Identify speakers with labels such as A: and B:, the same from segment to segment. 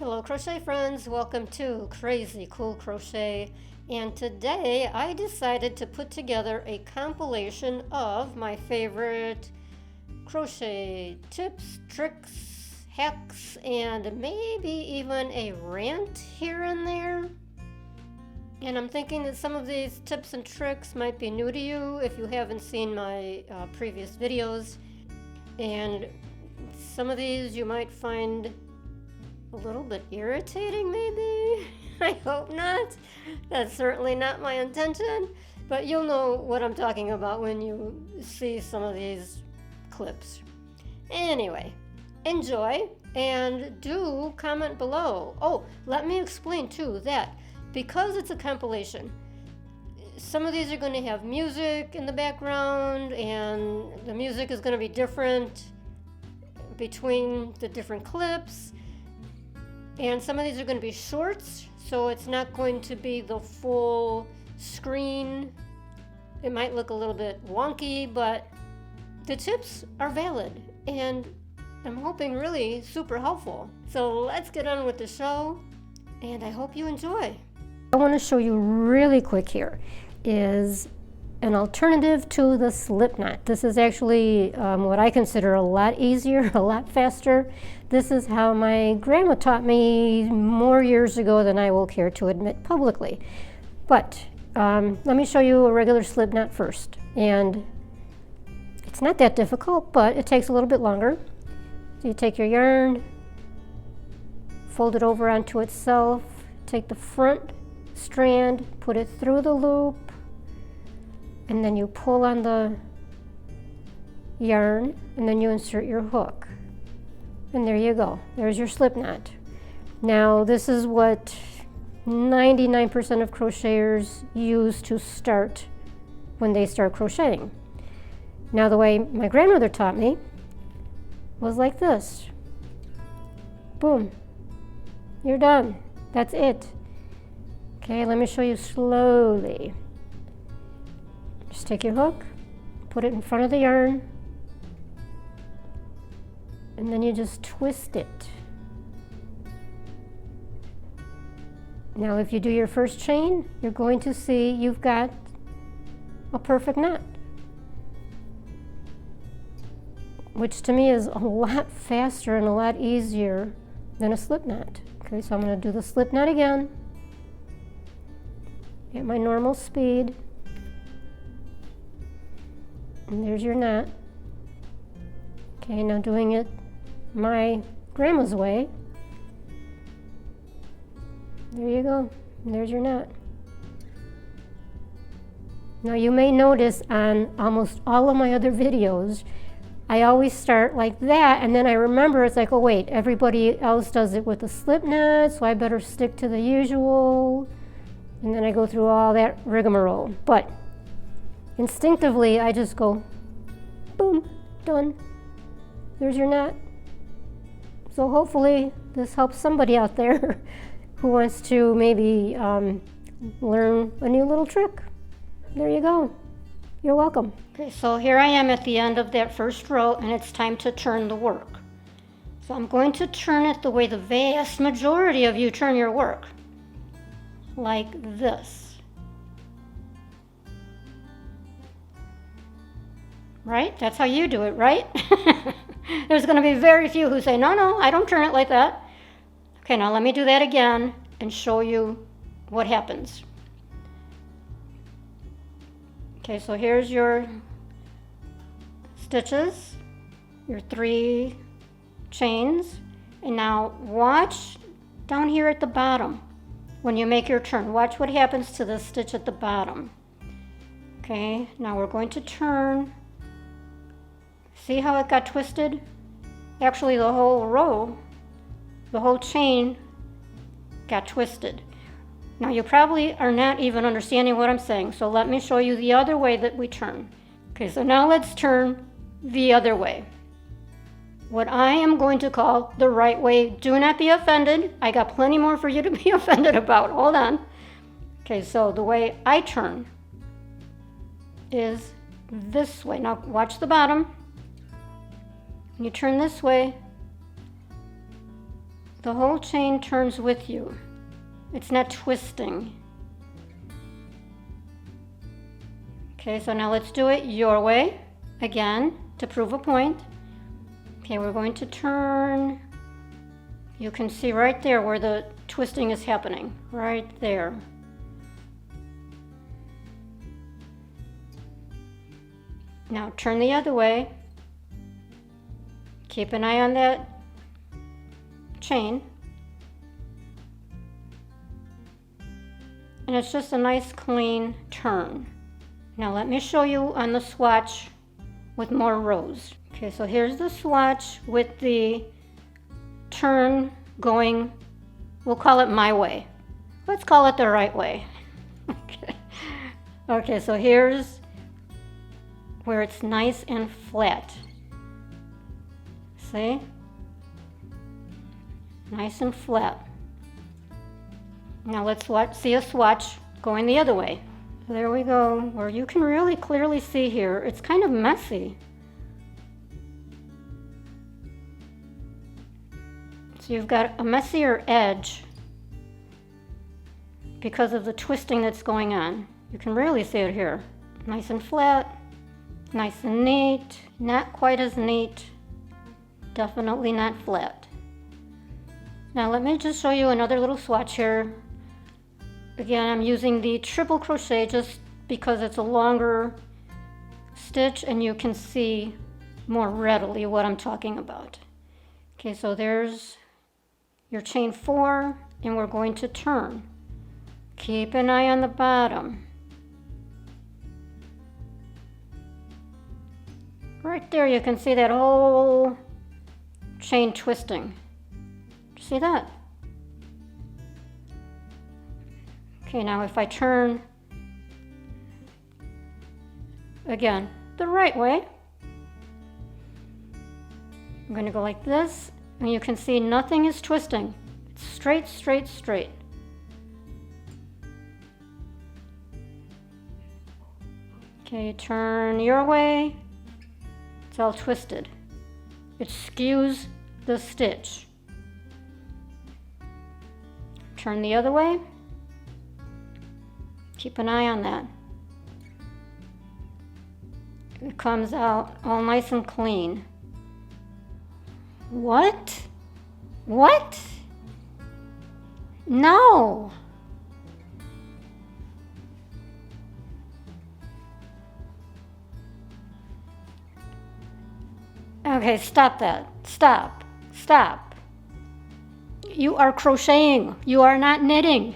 A: Hello crochet friends, welcome to Crazy Cool Crochet, and today I decided to put together a compilation of my favorite crochet tips, tricks, hacks, and maybe even a rant here and there. And I'm thinking that some of these tips and tricks might be new to you if you haven't seen my previous videos, and some of these you might find a little bit irritating maybe. I hope not. That's certainly not my intention, but you'll know what I'm talking about when you see some of these clips. Anyway, enjoy and do comment below. Oh, let me explain too that because it's a compilation, some of these are going to have music in the background, and the music is going to be different between the different clips. And some of these are going to be shorts, so it's not going to be the full screen. It might look a little bit wonky, but the tips are valid, and I'm hoping really super helpful. So let's get on with the show, and I hope you enjoy. I want to show you really quick here is an alternative to the slip knot. This is actually what I consider a lot easier, a lot faster. This is how my grandma taught me more years ago than I will care to admit publicly. But let me show you a regular slip knot first. And it's not that difficult, but it takes a little bit longer. So you take your yarn, fold it over onto itself, take the front strand, put it through the loop, and then you pull on the yarn, and then you insert your hook. And there you go. There's your slip knot. Now, this is what 99% of crocheters use to start when they start crocheting. Now, the way my grandmother taught me was like this. Boom. You're done. That's it. Okay, let me show you slowly. Just take your hook, put it in front of the yarn, and then you just twist it. Now if you do your first chain, you're going to see you've got a perfect knot, which to me is a lot faster and a lot easier than a slip knot. Okay, so I'm going to do the slip knot again at my normal speed. And there's your knot. Okay, now doing it my grandma's way. There you go. And there's your knot. Now you may notice on almost all of my other videos, I always start like that, and then I remember it's like, oh wait, everybody else does it with a slip knot, so I better stick to the usual. And then I go through all that rigmarole. But instinctively, I just go, boom, done. There's your knot. So hopefully this helps somebody out there who wants to maybe learn a new little trick. There you go. You're welcome. Okay, so here I am at the end of that first row, and it's time to turn the work. So I'm going to turn it the way the vast majority of you turn your work, like this. Right? That's how you do it, right? There's going to be very few who say, no, I don't turn it like that. Okay, now let me do that again and show you what happens. Okay, so here's your stitches, your 3 chains, and now watch down here at the bottom when you make your turn. Watch what happens to the stitch at the bottom. Okay, now we're going to turn. See how it got twisted? Actually, the whole row, the whole chain got twisted. Now, you probably are not even understanding what I'm saying, so let me show you the other way that we turn. Okay, so now let's turn the other way. What I am going to call the right way. Do not be offended. I got plenty more for you to be offended about. Hold on. Okay, so the way I turn is this way. Now, watch the bottom. You turn this way, The whole chain turns with you. It's not twisting. Okay, so now let's do it your way again to prove a point. Okay, we're going to turn. You can see right there where the twisting is happening, right there. Now turn the other way. Keep an eye on that chain. And it's just a nice clean turn. Now let me show you on the swatch with more rows. Okay, so here's the swatch with the turn going, we'll call it my way. Let's call it the right way. Okay. Okay, so here's where it's nice and flat. See? Nice and flat. Now let's see a swatch going the other way. There we go, where you can really clearly see here. It's kind of messy. So you've got a messier edge because of the twisting that's going on. You can really see it here. Nice and flat, nice and neat, not quite as neat, definitely not flat. Now let me just show you another little swatch here. Again, I'm using the triple crochet just because it's a longer stitch and you can see more readily what I'm talking about. Okay, so there's your chain 4 and we're going to turn. Keep an eye on the bottom. Right there you can see that whole chain twisting. See that? Okay, now if I turn again the right way, I'm going to go like this, and you can see nothing is twisting. It's straight, straight, straight. Okay, turn your way. It's all twisted. It skews the stitch. Turn the other way. Keep an eye on that. It comes out all nice and clean. What? What? No. Okay, stop that. Stop. Stop. You are crocheting. You are not knitting.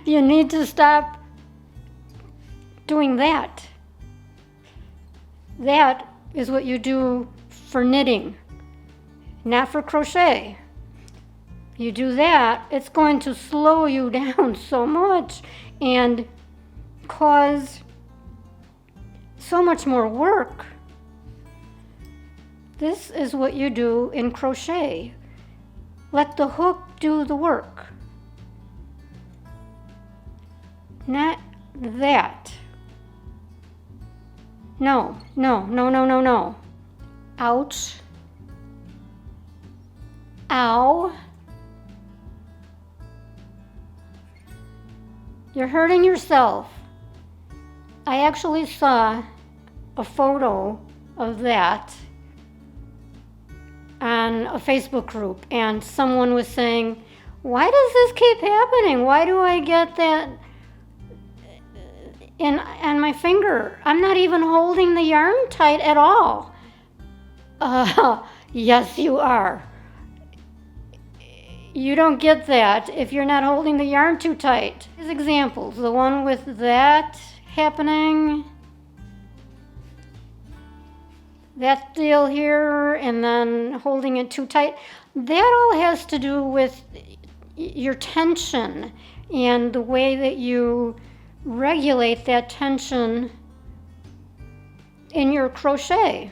A: You need to stop doing that. That is what you do for knitting, not for crochet. You do that, it's going to slow you down so much and cause so much more work. This is what you do in crochet. Let the hook do the work. Not that. No, no, no, no, no, no. Ouch. Ow. You're hurting yourself. I actually saw a photo of that on a Facebook group, and someone was saying, why does this keep happening? Why do I get that on my finger? I'm not even holding the yarn tight at all. Yes, you are. You don't get that if you're not holding the yarn too tight. These examples, the one with that happening, that deal here, and then holding it too tight, that all has to do with your tension and the way that you regulate that tension in your crochet.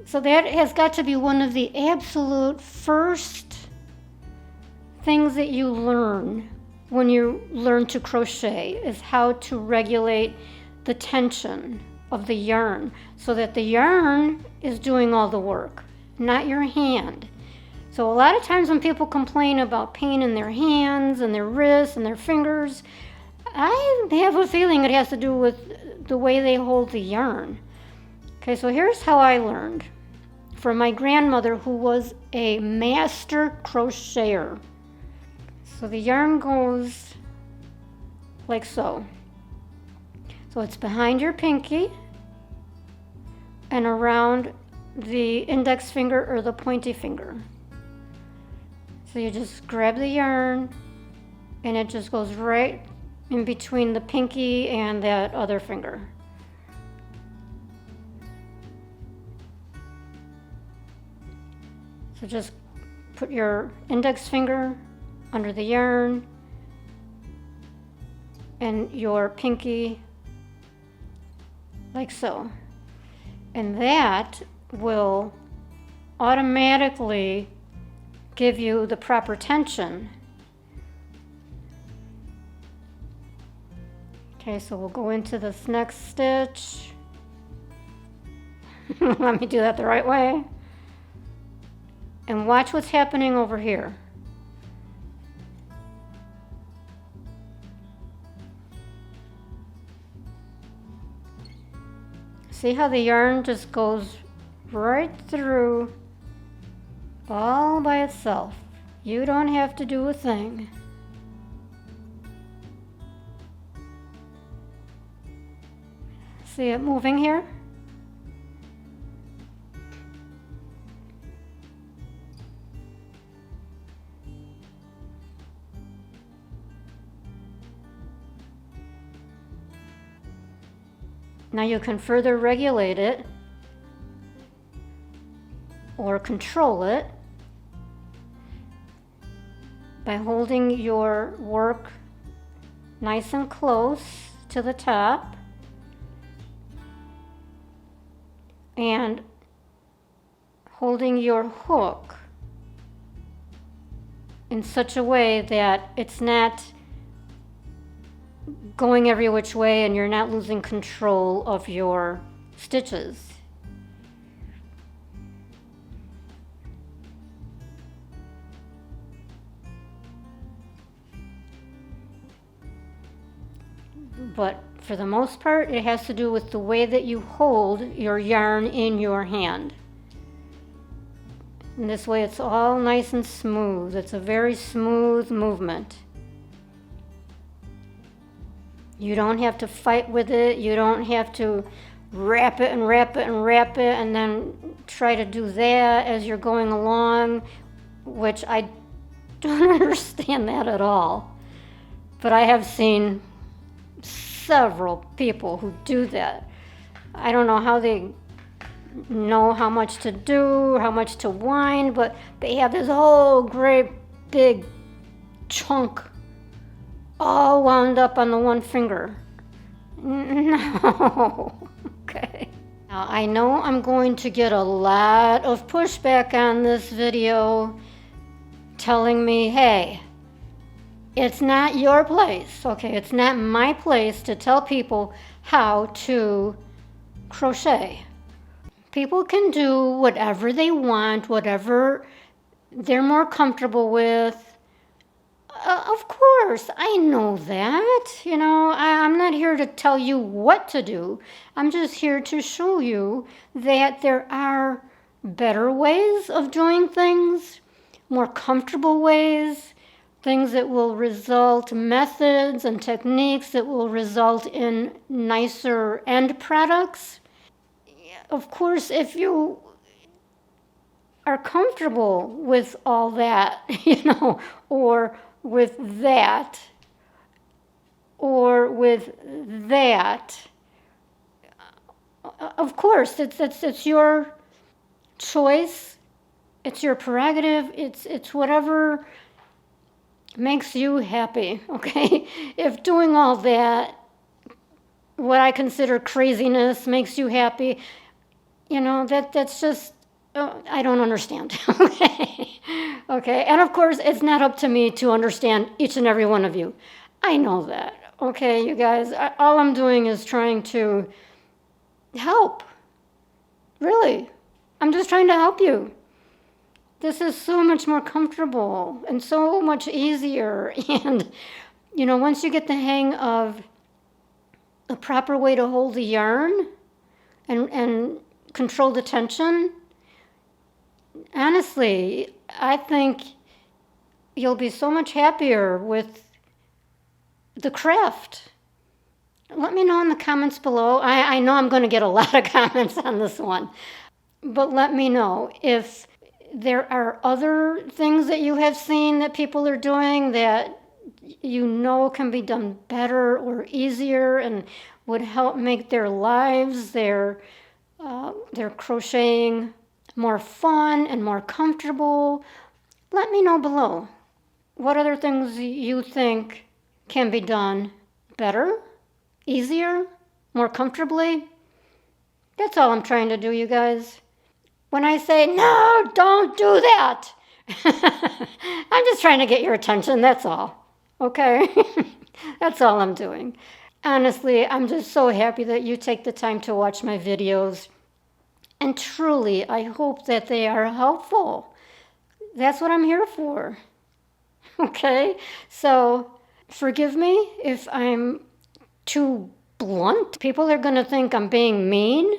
A: So that has got to be one of the absolute first things that you learn when you learn to crochet, is how to regulate the tension of the yarn so that the yarn is doing all the work, not your hand. So a lot of times when people complain about pain in their hands and their wrists and their fingers, I have a feeling it has to do with the way they hold the yarn. Okay, so here's how I learned from my grandmother, who was a master crocheter. So the yarn goes like so. So it's behind your pinky and around the index finger or the pointy finger. So you just grab the yarn and it just goes right in between the pinky and that other finger. So just put your index finger under the yarn and your pinky like so. And that will automatically give you the proper tension. Okay, so we'll go into this next stitch. Let me do that the right way. And watch what's happening over here. See how the yarn just goes right through all by itself. You don't have to do a thing. See it moving here? Now you can further regulate it or control it by holding your work nice and close to the top and holding your hook in such a way that it's not going every which way and you're not losing control of your stitches. But for the most part, it has to do with the way that you hold your yarn in your hand. And this way it's all nice and smooth. It's a very smooth movement. You don't have to fight with it. You don't have to wrap it and wrap it and wrap it and then try to do that as you're going along, which I don't understand that at all. But I have seen several people who do that. I don't know how they know how much to do, how much to wind, but they have this whole great big chunk all wound up on the one finger. No. Okay. Now I know I'm going to get a lot of pushback on this video telling me, hey, it's not your place. Okay, it's not my place to tell people how to crochet. People can do whatever they want, whatever they're more comfortable with. Of course, I know that. You know, I'm not here to tell you what to do. I'm just here to show you that there are better ways of doing things, more comfortable ways, things that will result, methods and techniques that will result in nicer end products. Of course, if you are comfortable with all that, or with that, or with that, of course, it's your choice, it's your prerogative, it's whatever makes you happy, okay? If doing all that, what I consider craziness, makes you happy, that's just, I don't understand, okay? Okay, and of course, it's not up to me to understand each and every one of you. I know that, okay, you guys? All I'm doing is trying to help. Really. I'm just trying to help you. This is so much more comfortable and so much easier. And, you know, once you get the hang of a proper way to hold the yarn and control the tension, honestly, I think you'll be so much happier with the craft. Let me know in the comments below. I know I'm going to get a lot of comments on this one, but let me know if there are other things that you have seen that people are doing that you know can be done better or easier and would help make their lives, their crocheting more fun and more comfortable. Let me know below. What other things you think can be done better, easier, more comfortably? That's all I'm trying to do, you guys. When I say, no, don't do that, I'm just trying to get your attention, that's all. Okay? That's all I'm doing. Honestly, I'm just so happy that you take the time to watch my videos. And truly, I hope that they are helpful. That's what I'm here for. Okay? So, forgive me if I'm too blunt. People are going to think I'm being mean.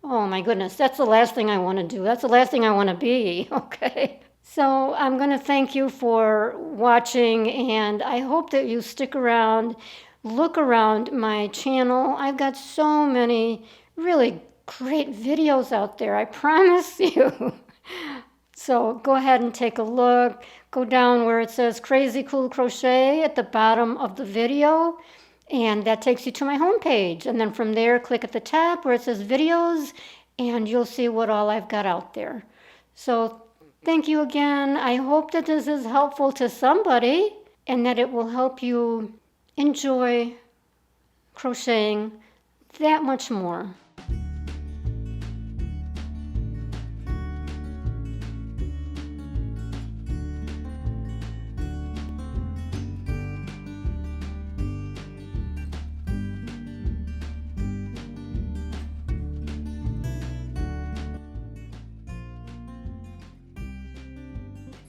A: Oh my goodness, that's the last thing I want to do. That's the last thing I want to be. Okay? So, I'm going to thank you for watching, and I hope that you stick around. Look around my channel. I've got so many really great videos out there, I promise you. So go ahead and take a look. Go down where it says Crazy Cool Crochet at the bottom of the video, and that takes you to my homepage. And then from there, click at the top where it says videos, and you'll see what all I've got out there. So thank you again. I hope that this is helpful to somebody and that it will help you enjoy crocheting that much more.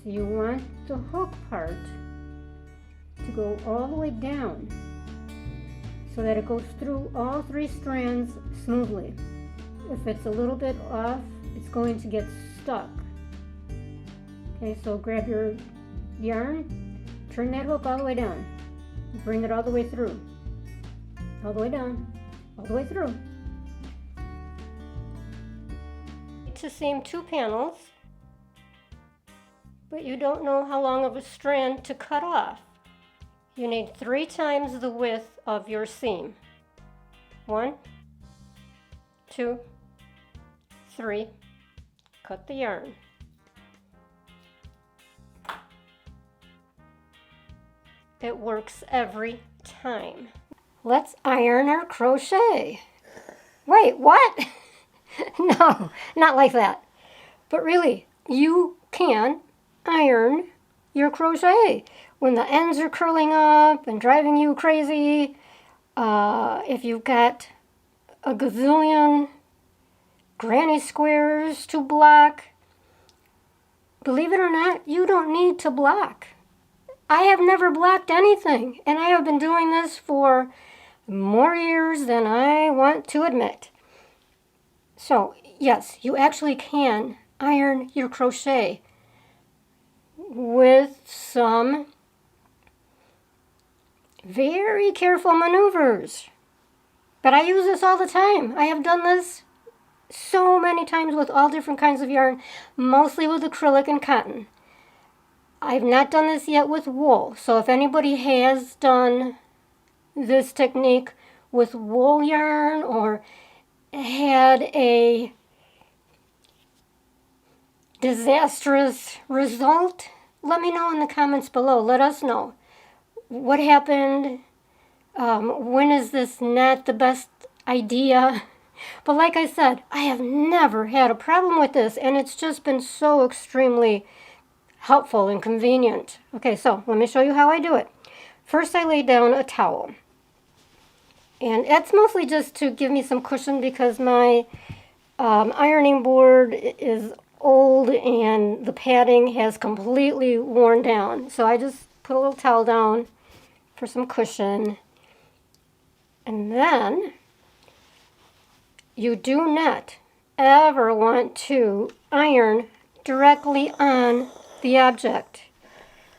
A: So you want the hook part to go all the way down so that it goes through all 3 strands smoothly. If it's a little bit off, it's going to get stuck. Okay, so grab your yarn, turn that hook all the way down, bring it all the way through, all the way down, all the way through. To seam 2 panels, but you don't know how long of a strand to cut off. You need 3 times the width of your seam. 1, 2, 3. Cut the yarn. It works every time. Let's iron our crochet. Wait, what? No, not like that. But really, you can iron your crochet when the ends are curling up and driving you crazy. If you've got a gazillion granny squares to block, believe it or not, you don't need to block. I have never blocked anything, and I have been doing this for more years than I want to admit. So yes, you actually can iron your crochet with some very careful maneuvers. But I use this all the time. I have done this so many times with all different kinds of yarn, mostly with acrylic and cotton. I've not done this yet with wool. So if anybody has done this technique with wool yarn or had a disastrous result, let me know in the comments below. Let us know. What happened? When is this not the best idea? But like I said, I have never had a problem with this, and it's just been so extremely helpful and convenient. Okay, so let me show you how I do it. First, I lay down a towel. And that's mostly just to give me some cushion because my ironing board is old and the padding has completely worn down. So I just put a little towel down for some cushion. And then you do not ever want to iron directly on the object.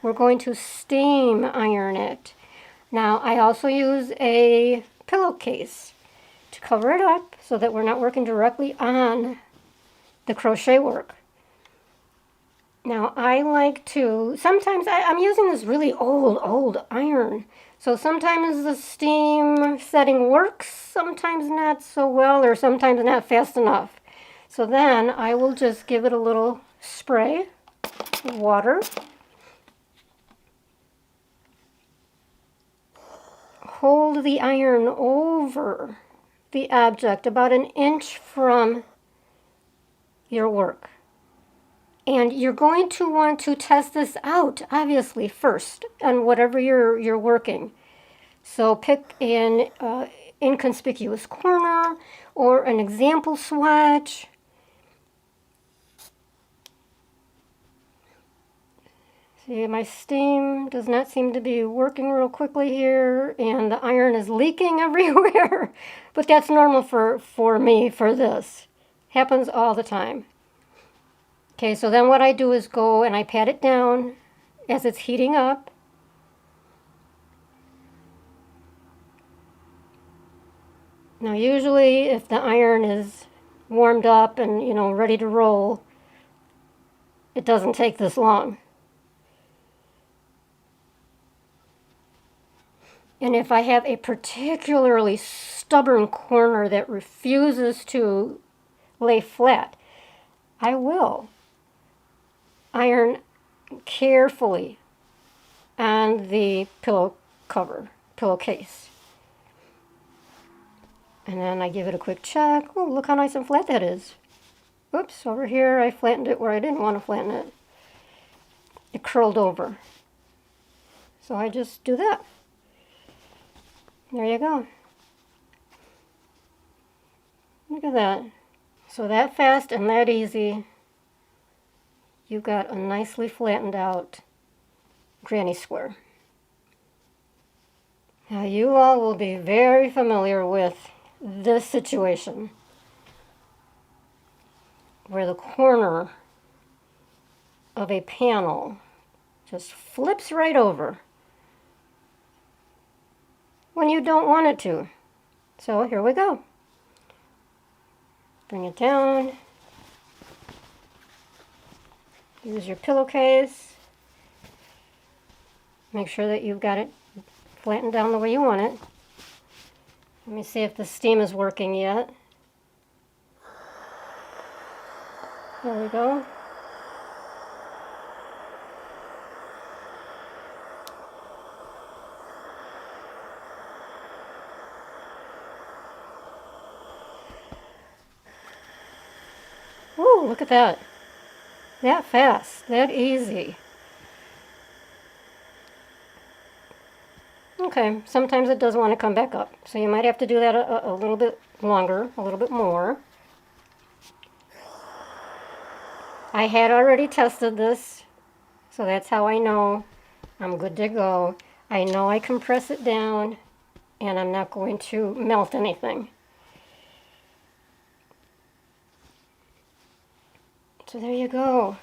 A: We're going to steam iron it. Now I also use a pillowcase to cover it up so that we're not working directly on the crochet work. Now I like to, sometimes I'm using this really old iron. So sometimes the steam setting works, sometimes not so well, or sometimes not fast enough. So then I will just give it a little spray of water. Hold the iron over the object about an inch from your work. And you're going to want to test this out, obviously, first on whatever you're working. So pick an inconspicuous corner or an example swatch. See, my steam does not seem to be working real quickly here, and the iron is leaking everywhere. But that's normal for me for this. Happens all the time. Okay, so then what I do is go and I pat it down as it's heating up. Now usually if the iron is warmed up and, you know, ready to roll, it doesn't take this long. And if I have a particularly stubborn corner that refuses to lay flat, I will iron carefully on the pillowcase. And then I give it a quick check. Oh, look how nice and flat that is. Oops, over here I flattened it where I didn't want to flatten it. It curled over. So I just do that. There you go. Look at that. So that fast and that easy, you got a nicely flattened out granny square. Now you all will be very familiar with this situation where the corner of a panel just flips right over when you don't want it to. So here we go. Bring it down. Use your pillowcase. Make sure that you've got it flattened down the way you want it. Let me see if the steam is working yet. There we go. Ooh, look at that. That fast, that easy. Okay, sometimes it does want to come back up, so you might have to do that a little bit longer, a little bit more. I had already tested this, so that's how I know I'm good to go. I know I can press it down, and I'm not going to melt anything. So there you go.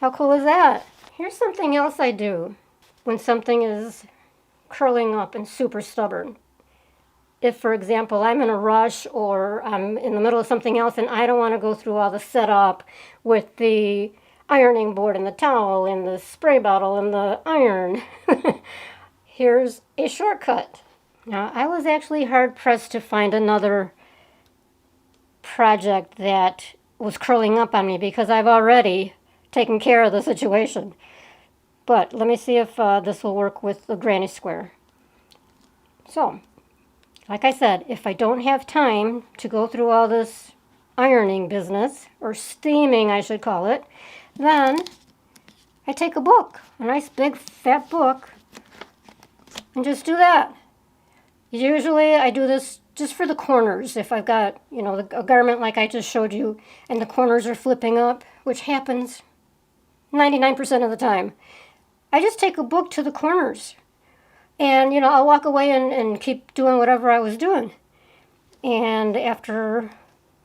A: How cool is that? Here's something else I do when something is curling up and super stubborn. If, for example, I'm in a rush or I'm in the middle of something else and I don't want to go through all the setup with the ironing board and the towel and the spray bottle and the iron, here's a shortcut. Now, I was actually hard-pressed to find another project that was curling up on me because I've already taken care of the situation. But let me see if this will work with the granny square. So, like I said, if I don't have time to go through all this ironing business, or steaming I should call it, then I take a book, a nice big fat book, and just do that. Usually I do this just for the corners. If I've got, you know, a garment like I just showed you, and the corners are flipping up, which happens 99% of the time, I just take a book to the corners. And, you know, I'll walk away and keep doing whatever I was doing. And after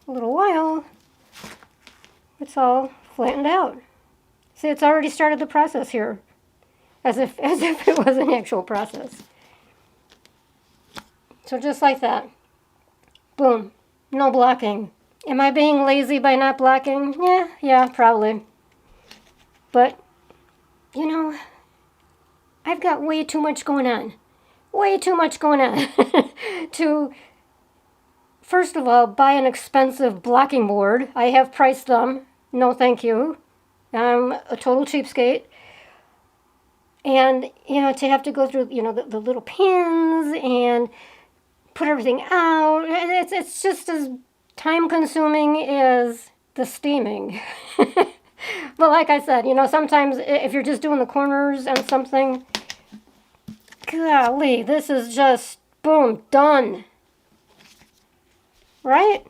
A: a little while, it's all flattened out. See, it's already started the process here, as if it was an actual process. So just like that. Boom. No blocking. Am I being lazy by not blocking? Yeah, probably. But, you know, I've got way too much going on. Way too much going on to, first of all, buy an expensive blocking board. I have priced them. No, thank you. I'm a total cheapskate. And, you know, to have to go through, you know, the little pins and put everything out. It's just as time-consuming as the steaming. But like I said, you know, sometimes if you're just doing the corners and something, golly, this is just, boom, done. Right?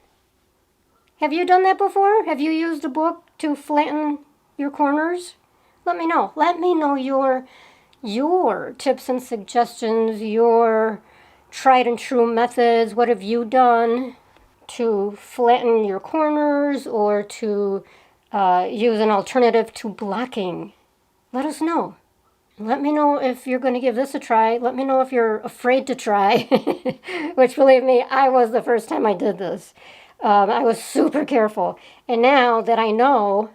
A: Have you done that before? Have you used a book to flatten your corners? Let me know. Let me know your tips and suggestions, your tried and true methods. What have you done to flatten your corners or to use an alternative to blocking? Let us know. Let me know if you're going to give this a try. Let me know if you're afraid to try, which, believe me, I was the first time I did this. I was super careful. And now that I know,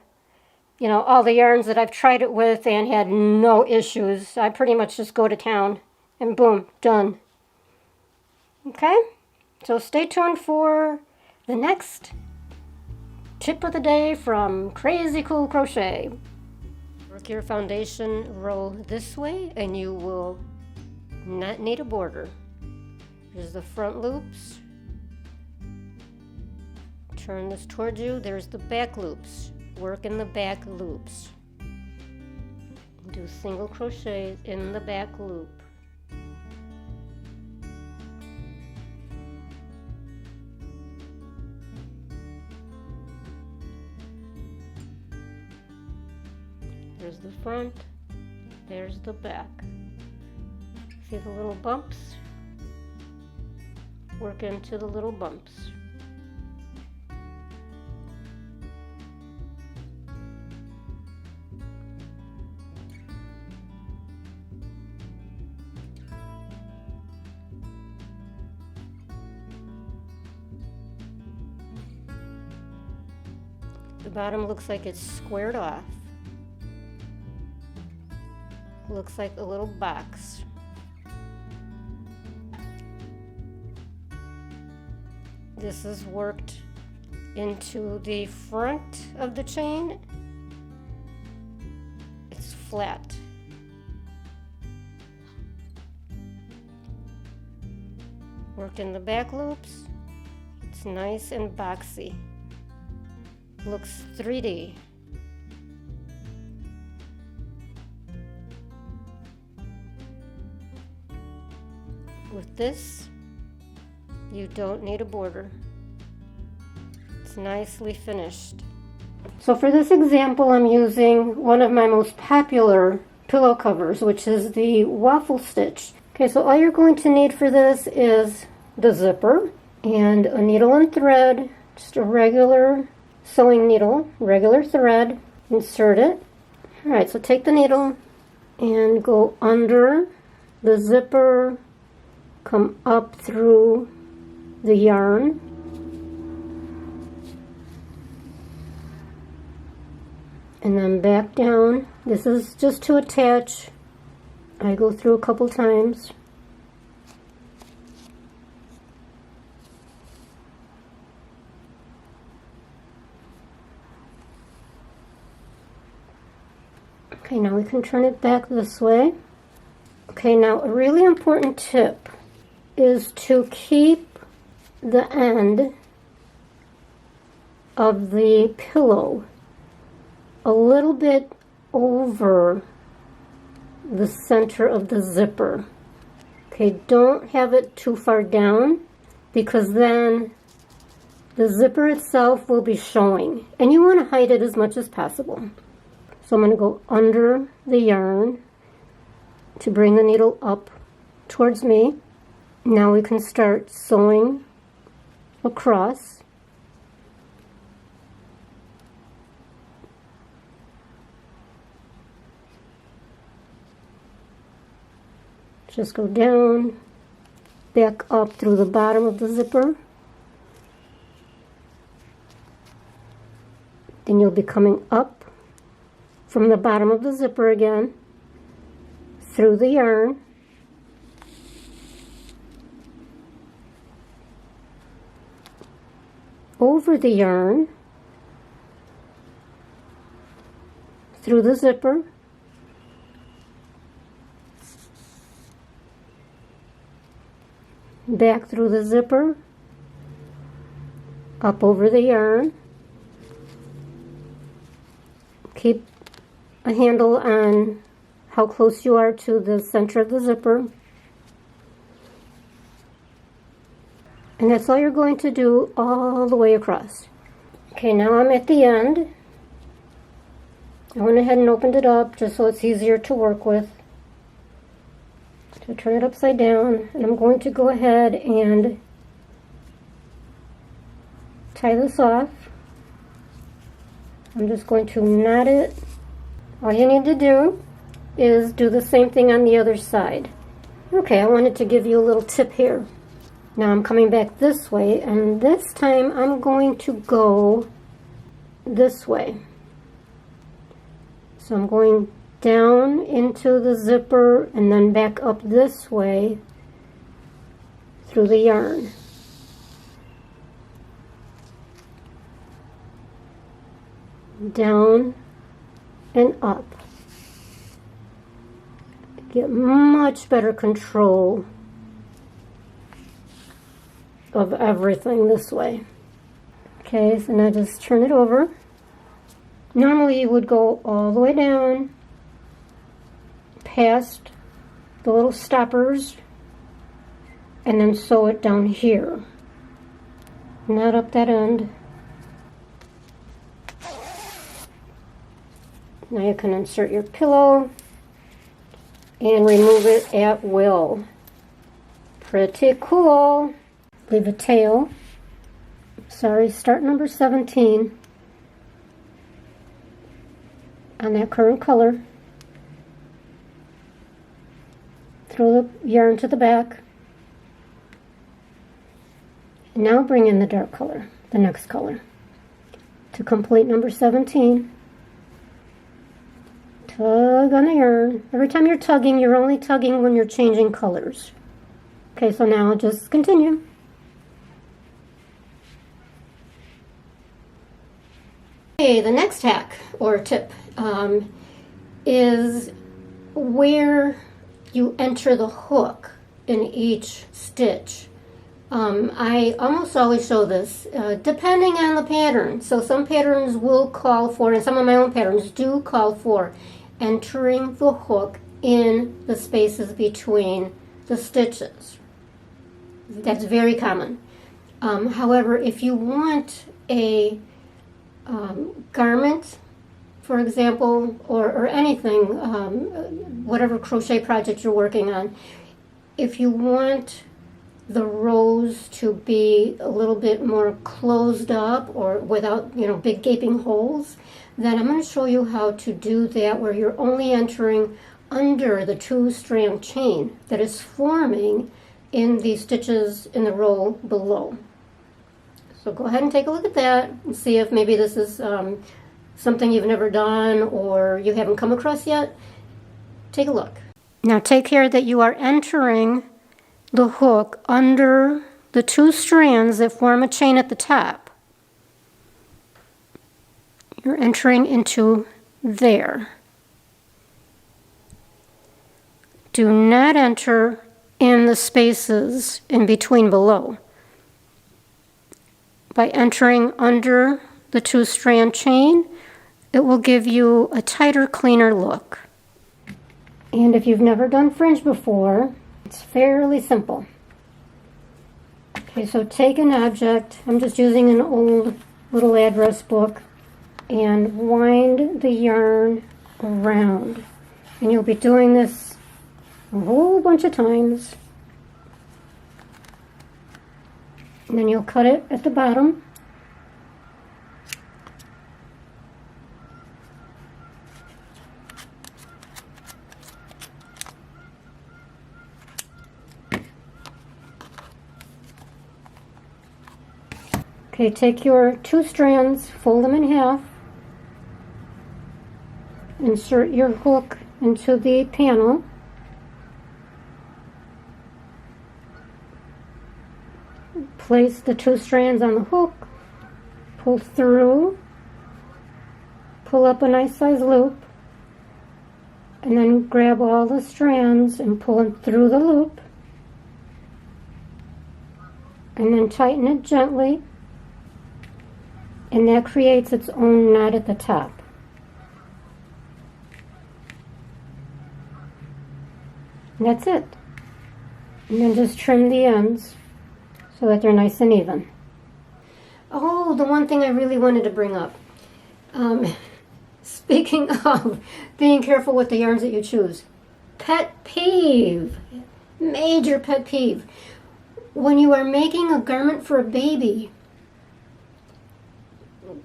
A: you know, all the yarns that I've tried it with and had no issues, I pretty much just go to town and boom, done. Okay? So stay tuned for the next tip of the day from Crazy Cool Crochet. Work your foundation row this way and you will not need a border. Here's the front loops. Turn this towards you. There's the back loops. Work in the back loops. Do single crochet in the back loop. There's the front, there's the back. See the little bumps? Work into the little bumps. The bottom looks like it's squared off. Looks like a little box. This is worked into the front of the chain. It's flat. Worked in the back loops. It's nice and boxy. Looks 3D. With this, you don't need a border. It's nicely finished. So for this example, I'm using one of my most popular pillow covers, which is the waffle stitch. Okay, so all you're going to need for this is the zipper and a needle and thread, just a regular sewing needle, regular thread, insert it. All right, so take the needle and go under the zipper, come up through the yarn, and then back down. This is just to attach. I go through a couple times. Okay, now we can turn it back this way. Okay, now a really important tip is to keep the end of the pillow a little bit over the center of the zipper. Okay, don't have it too far down because then the zipper itself will be showing, and you want to hide it as much as possible. So I'm going to go under the yarn to bring the needle up towards me. Now we can start sewing across. Just go down, back up through the bottom of the zipper. Then you'll be coming up from the bottom of the zipper again, through the yarn, over the yarn, through the zipper, back through the zipper, up over the yarn. Keep a handle on how close you are to the center of the zipper. And that's all you're going to do all the way across. Okay, now I'm at the end. I went ahead and opened it up just so it's easier to work with. So turn it upside down, and I'm going to go ahead and tie this off. I'm just going to knot it. All you need to do is do the same thing on the other side. Okay, I wanted to give you a little tip here. Now I'm coming back this way, and this time I'm going to go this way. So I'm going down into the zipper and then back up this way through the yarn. Down and up. Get much better control of everything this way. Okay, so now just turn it over. Normally you would go all the way down, past the little stoppers, and then sew it down here. Not up that end. Now you can insert your pillow and remove it at will. Pretty cool. Leave a tail. Sorry, start number 17 on that current color. Throw the yarn to the back. And now bring in the dark color, the next color, to complete number 17. Tug on the yarn. Every time you're tugging, you're only tugging when you're changing colors. Okay, so now just continue. Okay, the next hack or tip is where you enter the hook in each stitch. I almost always show this depending on the pattern. So some patterns will call for, and some of my own patterns do call for, entering the hook in the spaces between the stitches. That's very common. However, if you want a garment, for example, or anything, whatever crochet project you're working on, if you want the rows to be a little bit more closed up or without, big gaping holes, then I'm going to show you how to do that where you're only entering under the 2-strand chain that is forming in the stitches in the row below. So go ahead and take a look at that and see if maybe this is something you've never done or you haven't come across yet. Take a look. Now take care that you are entering the hook under the 2 strands that form a chain at the top. You're entering into there. Do not enter in the spaces in between below. By entering under the 2-strand chain, it will give you a tighter, cleaner look. And if you've never done fringe before, it's fairly simple. Okay, so take an object, I'm just using an old little address book, and wind the yarn around. And you'll be doing this a whole bunch of times. And then you'll cut it at the bottom. Okay, take your 2 strands, fold them in half, insert your hook into the panel, place the 2 strands on the hook, pull through, pull up a nice size loop, and then grab all the strands and pull them through the loop, and then tighten it gently. And that creates its own knot at the top. And that's it. And then just trim the ends so that they're nice and even. Oh, the one thing I really wanted to bring up. Speaking of being careful with the yarns that you choose. Pet peeve. Major pet peeve. When you are making a garment for a baby,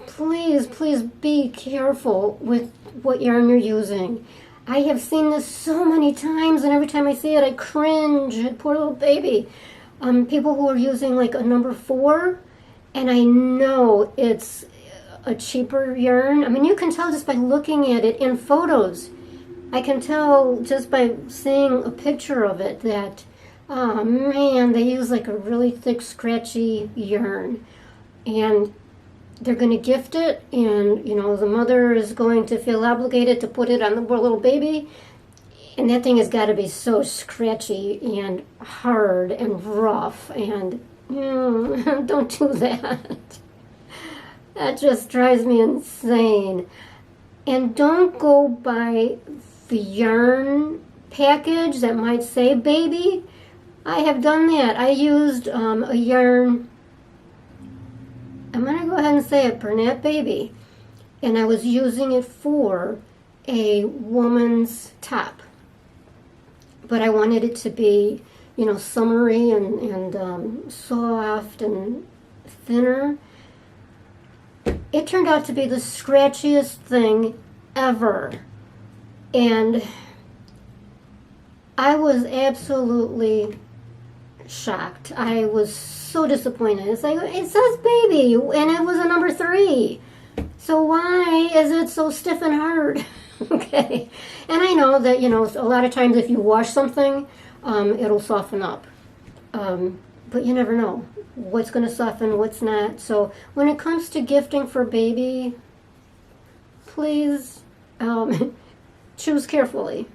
A: please, please be careful with what yarn you're using. I have seen this so many times, and every time I see it, I cringe. Poor little baby. People who are using like a number 4, and I know it's a cheaper yarn. I mean, you can tell just by looking at it in photos. I can tell just by seeing a picture of it that, oh man, they use like a really thick, scratchy yarn. And they're going to gift it, and, you know, the mother is going to feel obligated to put it on the poor little baby, and that thing has got to be so scratchy and hard and rough, and don't do that. That just drives me insane. And don't go by the yarn package that might say baby. I have done that. I used a yarn, I'm going to go ahead and say it, Bernat Baby, and I was using it for a woman's top, but I wanted it to be, you know, summery and soft and thinner. It turned out to be the scratchiest thing ever, and I was absolutely shocked. I was so disappointed. It's like, it says baby, and it was a number 3. So why is it so stiff and hard? Okay. And I know that, you know, a lot of times if you wash something, it'll soften up. But you never know what's going to soften, what's not. So when it comes to gifting for baby, please choose carefully.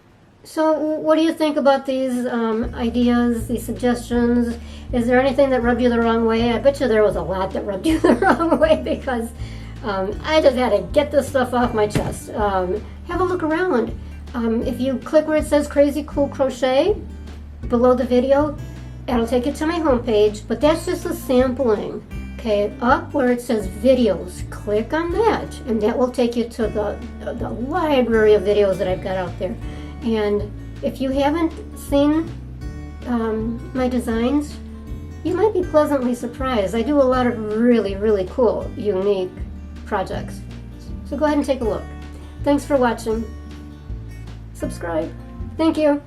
A: So what do you think about these ideas, these suggestions? Is there anything that rubbed you the wrong way? I bet you there was a lot that rubbed you the wrong way, because I just had to get this stuff off my chest. Have a look around. If you click where it says Crazy Cool Crochet below the video, it'll take you to my homepage, but that's just a sampling. Okay, up where it says videos, click on that, and that will take you to the library of videos that I've got out there. And if you haven't seen my designs, you might be pleasantly surprised. I do a lot of really, really cool, unique projects. So go ahead and take a look. Thanks for watching. Subscribe. Thank you.